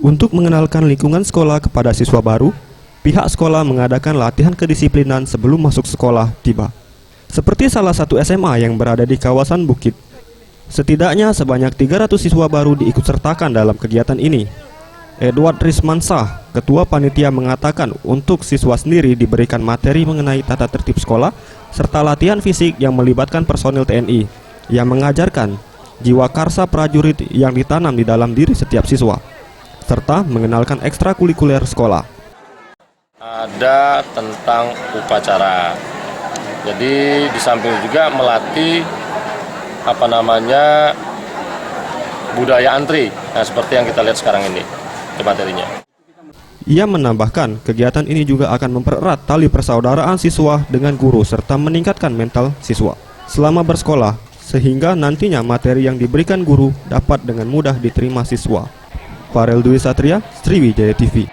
Untuk mengenalkan lingkungan sekolah kepada siswa baru, pihak sekolah mengadakan latihan kedisiplinan sebelum masuk sekolah tiba. Seperti salah satu SMA yang berada di kawasan Bukit. Setidaknya sebanyak 300 siswa baru diikutsertakan dalam kegiatan ini. Edward Rismansah, Ketua Panitia, mengatakan untuk siswa sendiri diberikan materi mengenai tata tertib sekolah serta latihan fisik yang melibatkan personil TNI yang mengajarkan jiwa karsa prajurit yang ditanam di dalam diri setiap siswa, serta mengenalkan ekstrakurikuler sekolah. Ada tentang upacara. Jadi di samping juga melatih budaya antri. Nah, seperti yang kita lihat sekarang ini di materinya. Ia menambahkan, kegiatan ini juga akan mempererat tali persaudaraan siswa dengan guru serta meningkatkan mental siswa selama bersekolah, sehingga nantinya materi yang diberikan guru dapat dengan mudah diterima siswa. Farel Dwi Satria, Sriwijaya TV.